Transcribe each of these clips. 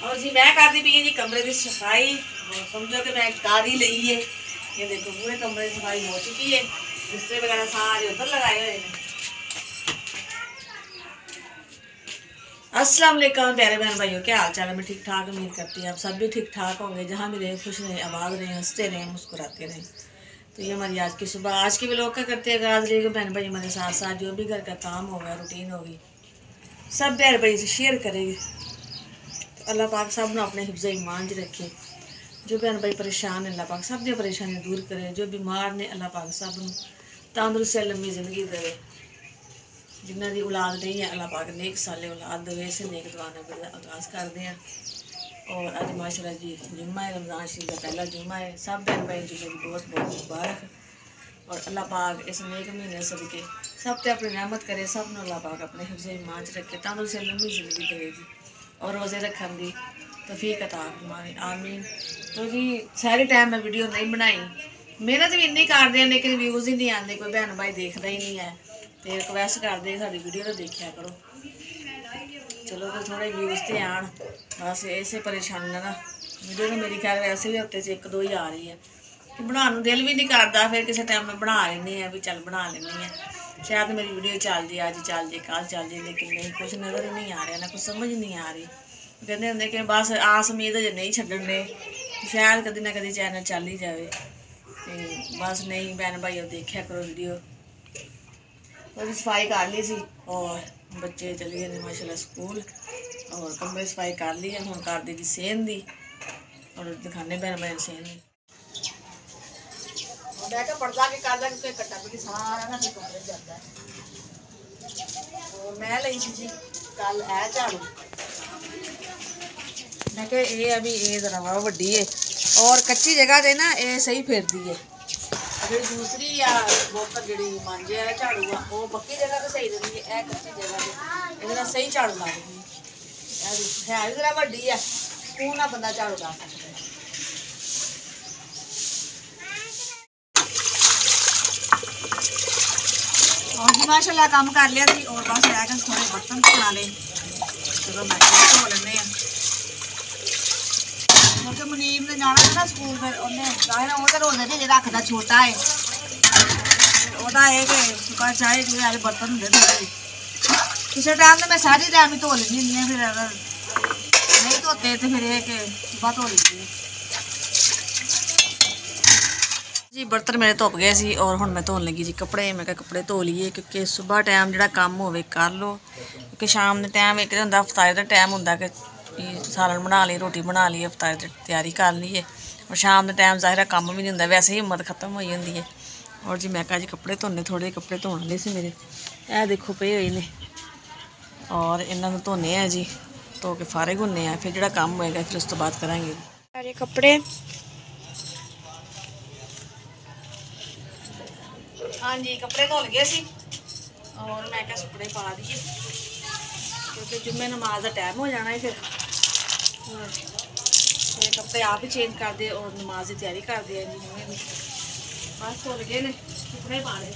और जी मैं करती पी जी कमरे की सफाई। समझो कि मैं कार ही ली है। ये देखो पूरे कमरे की सफाई हो चुकी है। बिस्तर वगैरह सारे उधर लगाए हुए हैं। अस्सलाम वालेकुम प्यारे बहन भाइयों, क्या हाल चाल है? मैं ठीक ठाक उम्मीद करती हूँ आप सब भी ठीक ठाक होंगे। जहाँ भी रहे खुश रहें, आबाद रहें, हंसते रहें, मुस्कुराते रहें। तो ये हमारी आज की सुबह, आज की व्लॉग क्या करते हैं। आज लेके बहन भाई हमारे साथ साथ जो भी घर का काम होगा, रूटीन होगी, सब बहन भाई से शेयर करेंगे। तो अल्लाह पाक सब ने अपने हिफ्ज़ ईमान च रखे। जो बहन भाई परेशान है, अल्लाह पाक सब दी परेशानियां दूर करे। जो बीमार ने, अल्लाह पाक सब तंदुरुस्त लम्बी जिंदगी दे। जिन्हों की औलाद नहीं है, अल्लाह पाक नेक साले औलाद दे। इस नेक दुआ ने आगाज़ करते हैं। और अज माशाअल्लाह जी जुम्मा है, रमज़ान शरीफ का पहला जुम्मा है। सब बहन भाई जुम्मे की बहुत बहुत मुबारक। और अल्लाह पाक इस नेक महीने सदके सब पे अपनी रहमत करे। सब ने अल्लाह पाक अपने हिफ्ज़ ईमान च रखे, तंदुरुस्त लंबी जिंदगी दे जी। और रोज़े रखने की तौफीक अता फरमाए, आमीन। तो जी सारे टाइम मैं वीडियो नहीं बनाई, मेहनत भी इन्नी करते हैं लेकिन व्यूज़ ही नहीं आते। कोई बहन भाई देखता ही नहीं है। तो रिक्वेस्ट करते साड़ी वीडियो तो देखा करो। चलो तो थोड़े व्यूज़ तो आन, बस इसे परेशानी ना वीडियो तो मेरी ख्याल वैसे भी हफ्ते से 1-2 ही आ रही है कि बनाने दिल भी नहीं करता। फिर किसी टाइम मैं बना लेनी है भी चल बना लेनी है। शायद मेरी वीडियो चल जाए, अज चल जाए, कल चल जाए, लेकिन नहीं, कुछ नज़र ही नहीं आ रहा, ना कुछ समझ नहीं आ रही। कहते होंगे कि बस आस उम्मीद अजे नहीं छड्डन दे, शायद कभी ना कभी चैनल चल ही जाए। तो बस नहीं बहन भाई देखा करो वीडियो। थोड़ी सफाई कर ली सी और बच्चे चले गए माशाल्लाह स्कूल। और कमरे सफाई कर ली है, हम कर दी सेहन दी। और दिखाने बहन बहन सेहन दी बैठा पड़ता के कर दा क्योंकि कट्टा पीटी सारा ना फिर कमरे जाता है। और मैं ली थी जी कल है झाड़ू। मैं क्या ये अभी ये जरा वाह वड्डी है और कच्ची जगह से ना ये सही फिरती है। जी दूसरी या बोकर जी मांझे है झाड़ू आ वो पक्की जगह तो सही रहती है। कच्ची जगह ये सही झाड़ू लगती है भी जरा वड्डी है, तू ना बंदा झाड़ू ला सकता है। और जी माशाल्लाह काम कर लिया थी और बस रह गए थोड़े बर्तन बना ले। चलो मैं धो लेने क्योंकि मुनीम ने जाना है ना स्कूल, फिर उन्हें जाहिर वो तो रोज़े नहीं रखता, छोटा है वह है कि सुबह चाहे जो बर्तन होंगे थोड़े किसी टाइम तो मैं सारी टाइम ही धो लेनी होंगी। फिर अगर नहीं धोते तो फिर ये कि सुबह धो लीजिए जी। बर्तन मेरे धुप गए सी और हुण मैं धोन लगी जी कपड़े। मैं कपड़े धो लीए क्योंकि सुबह टाइम जो काम होवे कर लो, क्योंकि शाम के टाइम एक होंदा अफतारी का टाइम होंदा कि सालन बना ली, रोटी बना ली, अफतारी की तैयारी कर लीए। और शाम के टाइम ज़ाहिर कम भी नहीं होंदा, वैसे ही हिम्मत खत्म हो जाती है। और जी मैं कहा जी कपड़े धोने, थोड़े कपड़े धोने वाले से मेरे ए देखो पे हुए ने और इन्हों को धोने हैं जी। धो के फारिग होने हैं, फिर जो काम होएगा फिर उस तो बाद करांगे सारे कपड़े। हाँ जी कपड़े धुल गए सी और मैं क्या सुपड़े पा दिए क्योंकि जुम्मे नमाज का टाइम हो जाना है। फिर कपड़े आप ही चेंज कर दे और नमाज की तैयारी कर दे जी। जुम्मे की बस धुल गए ने, सुपड़े पा ले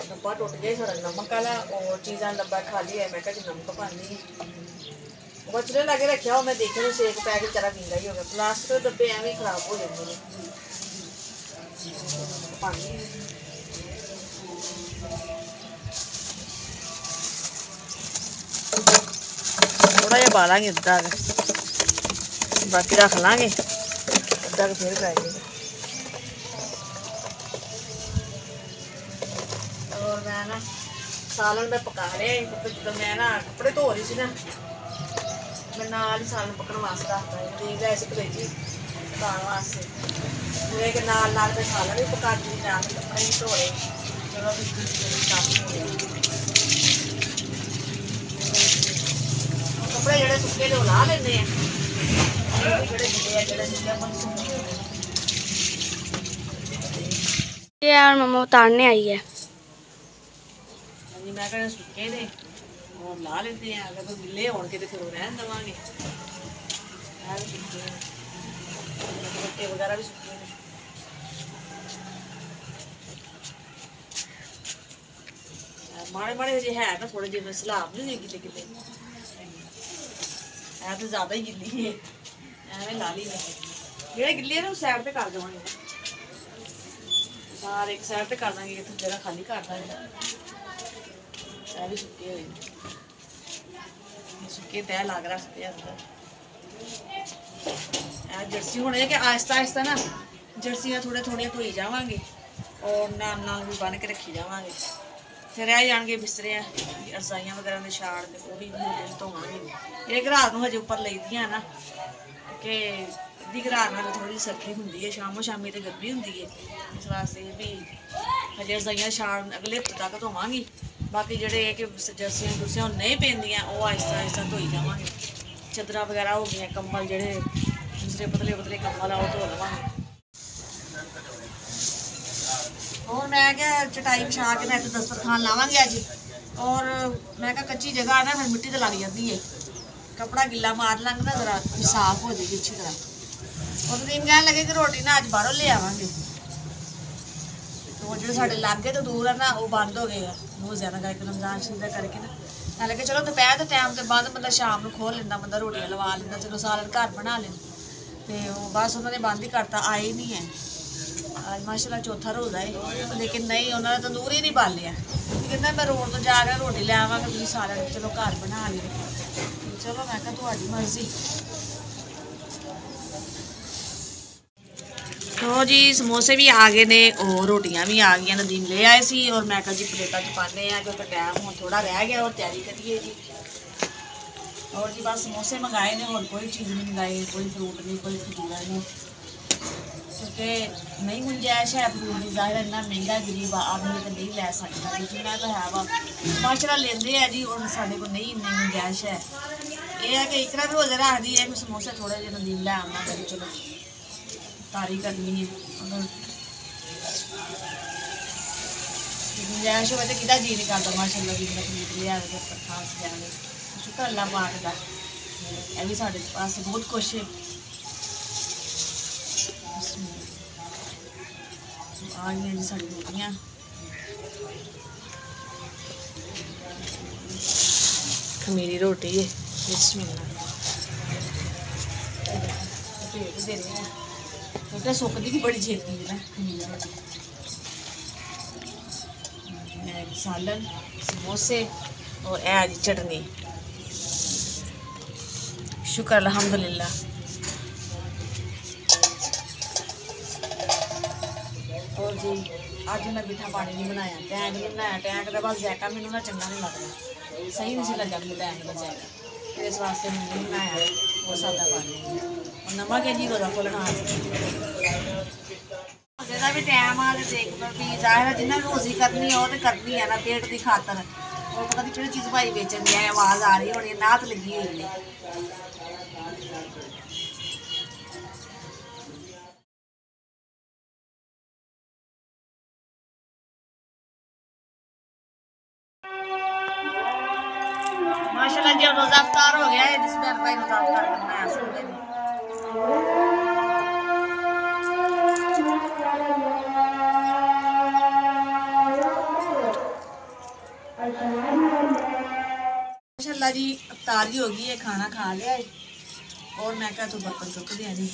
डब्बा टुट गया सारा नमक वाला और चीज़ा डब्बा खाली है। मैं कहा नमक पानी बचने लगे रखा हो, मैं देखे तो सेक पै के बेचारा गीला ही हो गया। प्लास्टिक के डब्बे एवं खराब हो जाते हैं। पानी थोड़ा जहा पा लाँगे अद्धा बाकी रख लाँगे अद्धा फिर पाएंगे। और मैं ना सालन मैं पका लिया। तो मैं ना कपड़े धो रही थी ना, मैं नाल ही सालन पकड़ वास्ते रखता है। ठीक है, ऐसे कलेजी पकाने वास्ते मेरे के नाल नाल मैं सालन भी पका दी, नाल कपड़े भी धो रहे। चलो काम हो गया। कपड़े जेडे सुके जो ला लेने यार मम्मा उतारने आई है। मैं कहना सुके ने और ला लेते हैं, अगर तो गिले हो के तो फिर रहन देवांगे। पत्ते वगैरह भी सुके ने। माड़े माड़े जे है ना थोड़े जिहे सलाब नहीं गिले गिले है, तो ज्यादा ही गिली है। एवं ला ली जेडे गिले ना उस साइड पे कर देवांगे, सारे एक साइड पे कर देंगे, तो जगह खाली कर देंगे। भी सुके हुए सुके तय लाग रखते अंदर। जर्सी होने कि आहिस्ता आहिस्ता ना जर्सियाँ थोड़े थोड़िया धोई जावांगे और नाल नाल भी बन के रखी जावांगे। फिर रह जाएंगे बिस्तरे रजाइयाँ वगैरह के छाड़ के, वो भी धोवांगे। एक रात को हजे उपर लाई दियां ना कि अद्धी रात में थोड़ी सर्दी होंगी है, शामों शामी तो गर्मी होंगी है। इस वास्ते भी हजे रजाइयाँ छाड़ अगले हफ्ते तक धोवांगी। बाकी जेडे कि जर्सियां जुर्सियां नहीं पैंदियां वो आहिस्ता आहिस्ता धोई जावांगे। चादर वगैरह हो गई, कंबल जेडे दूसरे पतले पतले कंबल आ धो लवांगे। और मैं क्या चटाई बिछा के मैं दस्तरखान लावांगे अज। और मैं क्या कच्ची जगह ना फिर मिट्टी तो लग जाती है, कपड़ा गिला मार लांगे ना जरा साफ हो जाएगी अच्छी तरह। और दिन कहने लगे कि रोटी ना अज बाहरों ले आवांगे। तो जो साढ़े लागे तो दूर है ना वो बंद हो गए बहुत ज्यादा करके रमजान शरीफ करके ना। मैं लगे चलो दोपहर के टाइम के बाद मतलब शाम को खोल लेंदा बंदा, रोटियां लवा लेंदा, चलो सालन घर बना लें। तो बस उन्होंने बंद ही करता, आए नहीं है। आज माशाल्लाह चौथा रोज़ा है, लेकिन नहीं उन्होंने तंदूर ही नहीं बालिया। कहना मैं रोड तो जाकर रोटी ले आवांगा, तुम सालन चलो घर बना लियो। चलो मैं कहा तुहाडी मर्जी। तो जी समोसे भी आ गए ने और रोटियां भी आ गई। नदीम ले आए सी और मैं कहा जी प्लेटा च पाने क्योंकि टाइम हम थोड़ा रह गया और तैयारी करिए जी। और जी बस समोसे मंगाए ने और कोई चीज़ नहीं मंगाई, कोई फ्रूट नहीं, कोई खजूरा नहीं, क्योंकि नहीं गुंजाइश है फ्रूट की। ज़ाहिर इन्ना महंगा गरीब आदमी तो नहीं लै सकता, लेकिन मैं तो है वा माशाल्लाह लेंदे है जी। और साढ़े को नहीं इन्नी गुंजाइश है। ये है कि इकरा भी रोज़े रखदी है, मैं समोसे थोड़े ਜਿਹੇ नदीम लै आना करी चलो तारी करनी है। अगर गुंजाइश हो तो कि जी नहीं करता माशाल्लाह भी फ्रूट लिया खास जाने। शुक्र अल्लाह पाक दा, ये भी साढ़े पास बहुत कुछ है। आ गई जी साड़ी रोटियां। खमीरी रोटी है क्योंकि सुकती भी बड़ी छेती है ना खमीरी रोटी। सालन समोसे और ए जी चटनी। शुक्र अल्हम्दुलिल्लाह। और जी अज मैं मीठा पानी नहीं बनाया, टैंक नहीं बनाया। टैंक का बस जैका मैनू ना चंगा नहीं लगता, सही नहीं लगा मैंने टैंक का जैका, इस वास्ते मैं नहीं बनाया वो सादा पानी। और नमक है जी रोज़ा खोलना जरा भी टाइम आ देख भी जाहिर है जिन्हें रोज़ी करनी है वो तो करनी है ना पेट की खातर। और पता नहीं किहड़ी चीज़ भाई बेचन दी है, आवाज़ आ रही होनी, नात लगी हुई है। माशाल्लाह जी रोज़ा अफ्तार हो गया है, जिसमें भाई रोज़ा अफ्तार करना है संडे में। माशाल्लाह जी अफ्तारी हो गई है, खाना खा लिया है और मैं क्या तो बर्तन चुक दिया जी।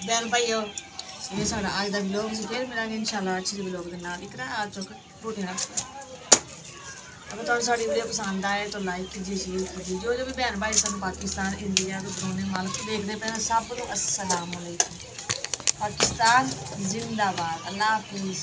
बहन भाइयों ये सारा आज का व्लॉग से फिर मिलेंगे इंशाल्लाह अच्छे व्लॉग के नाल। इकरा आज चुक रोटी रख। अगर तुम साड़ी वीडियो पसंद आए तो लाइक कीजिए, शेयर कीजिए। जो भी बहन भाई सब पाकिस्तान इंडिया के बरोने मालक देखते पे सब को अस्सलाम वालेकुम। पाकिस्तान जिंदाबाद। अल्लाह हाफिज़।